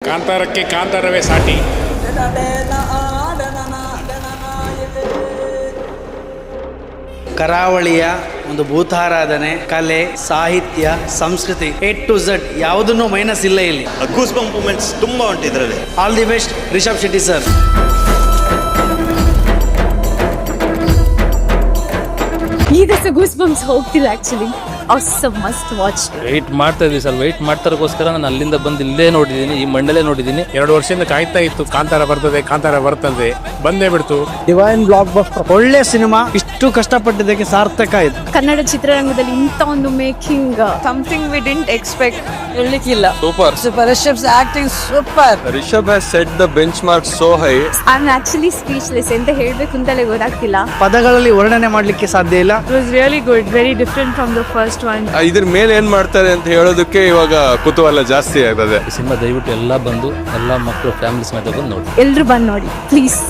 ಕಾಂತಾರಕ್ಕೆ ಕಾಂತಾರವೇ ಸಾಟಿ. ಕರಾವಳಿಯ ಒಂದು ಭೂತಾರಾಧನೆ, ಕಲೆ, ಸಾಹಿತ್ಯ, ಸಂಸ್ಕೃತಿ A to Z ಯಾವುದನ್ನು ಮೈನಸ್ ಇಲ್ಲ ಇಲ್ಲಿ. ಗೂಸ್ ಬಂಪ್ ಮೂಮೆಂಟ್ಸ್ ತುಂಬ ಉಂಟು ಇದರಲ್ಲಿ. All the best Rishabh Shetty sir. ಈ ದಿವಸ ಗೂಸ್ ಬಂಪ್ಸ್ ಹೋಗ್ತಿಲ್ಲ actually. awesome, must watch. Weight ಮಾಡ್ತಾ ಇದ್ವಿ ಸರ್. ವೆಯ್ಟ್ ಮಾಡ್ತಾರಕ್ಕೋಸ್ಕರ ನಾನು ಅಲ್ಲಿಂದ ಬಂದು ಇಲ್ಲೇ ನೋಡಿದ್ದೀನಿ, ಈ ಮಂಡಲೇ ನೋಡಿದ್ದೀನಿ. 2 ವರ್ಷದಿಂದ ಕಾಯ್ತಾ ಇತ್ತು ಕಾಂತಾರ ಬರ್ತದೆ ಬಂದೇ ಬಿಡ್ತು. ಡಿವೈನ್ ಬ್ಲಾಕ್ ಬಸ್ಟರ್, ಒಳ್ಳೆ ಸಿನಿಮಾ. ಇಷ್ಟು ಕಷ್ಟಪಟ್ಟಿದ್ದಕ್ಕೆ ಸಾರ್ಥಕ ಆಯ್ತು. ಕನ್ನಡ ಚಿತ್ರರಂಗದಲ್ಲಿ ಇಂಥ ಒಂದು making something we didn't expect. ಹೇಳಲಿಕ್ಕಿಲ್ಲ. Super. Rishab's acting super. Rishab has set the benchmark so high. I am actually speechless. ಎಂತ ಹೇಳ್ಬೇಕು ಅಂತಲೇ ಗೊತ್ತಾಗ್ತಿಲ್ಲ. ಪದಗಳಲ್ಲಿ ವರ್ಣನೆ ಮಾಡ್ಲಿಕ್ಕೆ ಸಾಧ್ಯ ಇಲ್ಲ. It was really good, very different from the first one. ಇದ್ರ ಮೇಲೆ ಏನ್ ಮಾಡ್ತಾರೆ ಅಂತ ಹೇಳೋದಕ್ಕೆ ಇವಾಗ ಕುತೂಹಲ ಜಾಸ್ತಿ ಆಗ್ತದೆ. ಈ ಸಿನಿಮಾ ದಯವಿಟ್ಟು ಎಲ್ಲ ಬಂದು ಎಲ್ಲ ಮಕ್ಕಳು ಫ್ಯಾಮಿಲಿ ಸಮೇತ ಬಂದು ನೋಡಿ. ಎಲ್ರು ಬಂದು ನೋಡಿ ಪ್ಲೀಸ್.